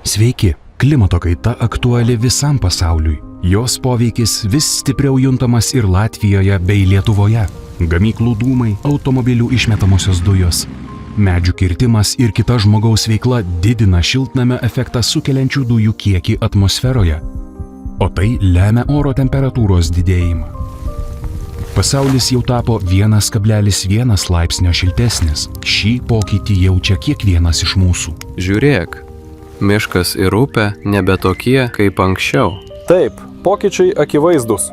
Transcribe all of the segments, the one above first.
Sveiki, klimato kaita aktuali visam pasauliui. Jos poveikis vis stipriau juntamas ir Latvijoje bei Lietuvoje. Gamyklų dūmai, automobilių išmetamosios dujos, medžių kirtimas ir kita žmogaus veikla didina šiltnamio efektą sukeliančių dujų kiekį atmosferoje, o tai lemia oro temperatūros didėjimą. Pasaulis jau tapo 1,1 laipsnio šiltesnis. Šį pokytį jaučia kiekvienas iš mūsų. Žiūrėk, miškas ir upė nebe tokie kaip anksčiau. Taip, pokyčiai akivaizdus.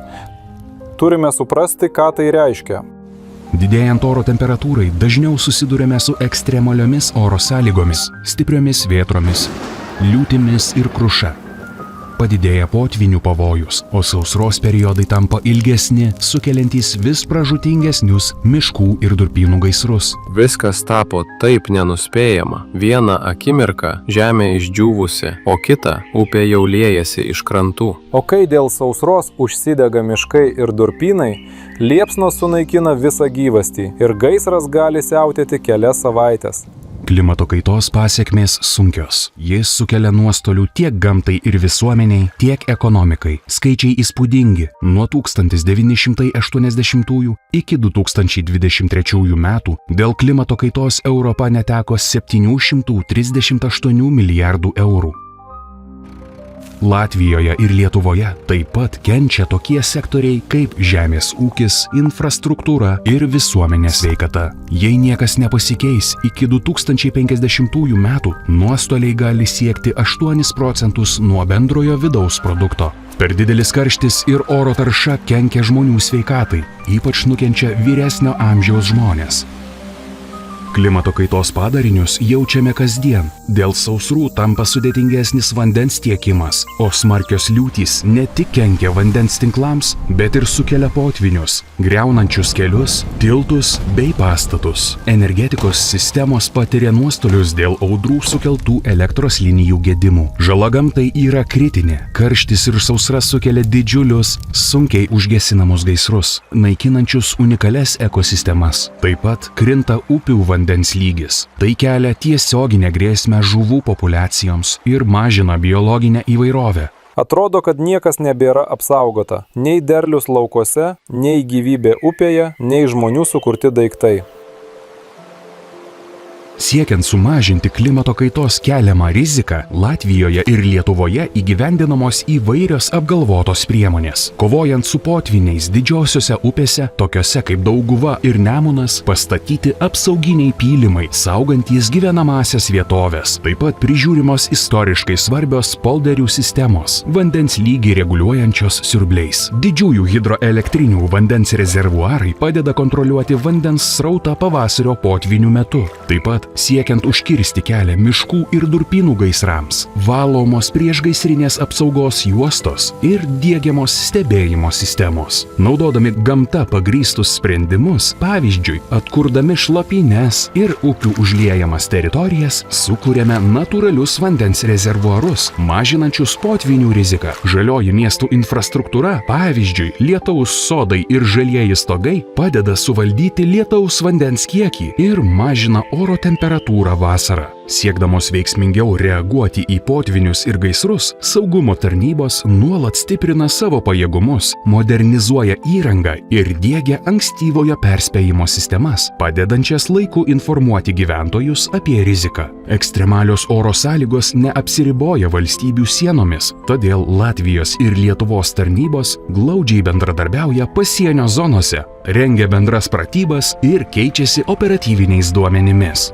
Turime suprasti, ką tai reiškia. Didėjant oro temperatūrai dažniau susidurėme su ekstremaliomis oro sąlygomis, stipriomis vėtromis, liūtimis ir kruša. Padidėja potvynių pavojus, o sausros periodai tampa ilgesni, sukeliantys vis pražūtingesnius miškų ir durpynų gaisrus. Viskas tapo taip nenuspėjama. Vieną akimirką žemė išdžiūvusi, o kitą upė jau liejasi iš krantų. O kai dėl sausros užsidega miškai ir durpynai, liepsnos sunaikina visą gyvastį ir gaisras gali siautėti kelias savaites. Klimato kaitos pasekmės sunkios. Jis sukelia nuostolių tiek gamtai ir visuomeniai, tiek ekonomikai. Skaičiai įspūdingi. Nuo 1980 iki 2023 metų dėl klimato kaitos Europa neteko 738 milijardų eurų. Latvijoje ir Lietuvoje taip pat kenčia tokie sektoriai kaip žemės ūkis, infrastruktūra ir visuomenės sveikata. Jei niekas nepasikeis, iki 2050 metų nuostoliai gali siekti 8% nuo bendrojo vidaus produkto. Per didelis karštis ir oro tarša kenkia žmonių sveikatai, ypač nukenčia vyresnio amžiaus žmonės. Klimato kaitos padarinius jaučiame kasdien. Dėl sausrų tampa sudėtingesnis vandens tiekimas, o smarkios liūtys ne tik kenkia vandens tinklams, bet ir sukelia potvynius, griaunančius kelius, tiltus bei pastatus. Energetikos sistemos patiria nuostolius dėl audrų sukeltų elektros linijų gedimų. Žala gamtai yra kritinė. Karštis ir sausra sukelia didžiulius, sunkiai užgesinamus gaisrus, naikinančius unikalias ekosistemas. Taip pat krinta upių vandens lygis. Tai kelia tiesioginę grėsmę žuvų populiacijoms ir mažina biologinę įvairovę. Atrodo, kad niekas nebėra apsaugota. Nei derlius laukuose, nei gyvybė upėje, nei žmonių sukurti daiktai. Siekiant sumažinti klimato kaitos keliamą riziką, Latvijoje ir Lietuvoje įgyvendinamos įvairios apgalvotos priemonės. Kovojant su potvyniais didžiosiose upėse, tokiose kaip Dauguva ir Nemunas, pastatyti apsauginiai pylimai, saugantys gyvenamąsias vietovės. Taip pat prižiūrimos istoriškai svarbios polderių sistemos, vandens lygį reguliuojančios siurbliais. Didžiųjų hidroelektrinių vandens rezervuarai padeda kontroliuoti vandens srautą pavasario potvynių metu. Taip pat siekiant užkirsti kelią miškų ir durpynų gaisrams, valomos priešgaisrinės apsaugos juostos ir diegiamos stebėjimo sistemos. Naudodami gamta pagrįstus sprendimus, pavyzdžiui, atkurdami šlapynes ir upių užliejamas teritorijas, sukūrėme natūralius vandens rezervuarus, mažinančius potvynių riziką. Žalioji miestų infrastruktūra, pavyzdžiui, lietaus sodai ir žalieji stogai, padeda suvaldyti lietaus vandens kiekį ir mažina oro temperatūrą vasarą. Siekdamos veiksmingiau reaguoti į potvynius ir gaisrus, saugumo tarnybos nuolat stiprina savo pajėgumus, modernizuoja įrangą ir diegia ankstyvojo perspėjimo sistemas, padedančias laiku informuoti gyventojus apie riziką. Ekstremalios oro sąlygos neapsiriboja valstybių sienomis, todėl Latvijos ir Lietuvos tarnybos glaudžiai bendradarbiauja pasienio zonose, rengia bendras pratybas ir keičiasi operatyviniais duomenimis.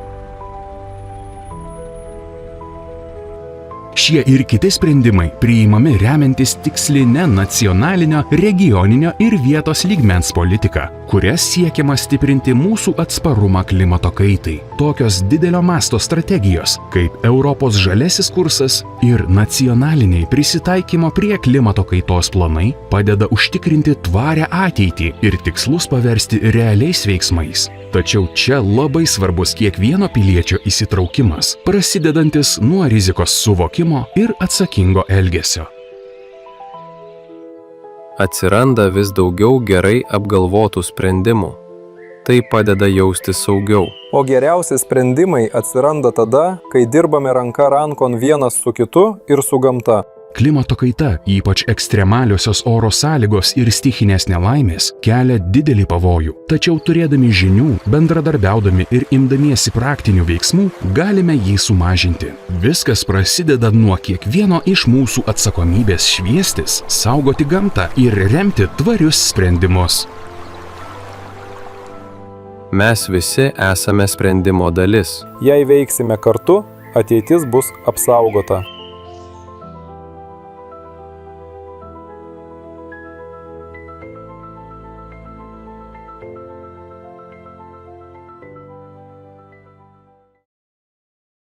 Šie ir kiti sprendimai priimami remiantis tiksline nacionalinio, regioninio ir vietos lygmens politika, kuria siekiama stiprinti mūsų atsparumą klimato kaitai. Tokios didelio masto strategijos, kaip Europos žalesis kursas ir nacionaliniai prisitaikymo prie klimato kaitos planai, padeda užtikrinti tvarią ateitį ir tikslus paversti realiais veiksmais. Tačiau čia labai svarbus kiekvieno piliečio įsitraukimas, prasidedantis nuo rizikos suvokimo ir atsakingo elgesio. Atsiranda vis daugiau gerai apgalvotų sprendimų. tai padeda jaustis saugiau. O geriausi sprendimai atsiranda tada, kai dirbame ranka rankon vienas su kitu ir su gamta. Klimato kaita, ypač ekstremaliosios oro sąlygos ir stichinės nelaimės, kelia didelį pavojų. Tačiau turėdami žinių, bendradarbiaudami ir imdamiesi praktinių veiksmų, galime jį sumažinti. Viskas prasideda nuo kiekvieno iš mūsų atsakomybės šviestis, saugoti gamtą ir remti tvarius sprendimus. Mes visi esame sprendimo dalis. Jei veiksime kartu, ateitis bus apsaugota.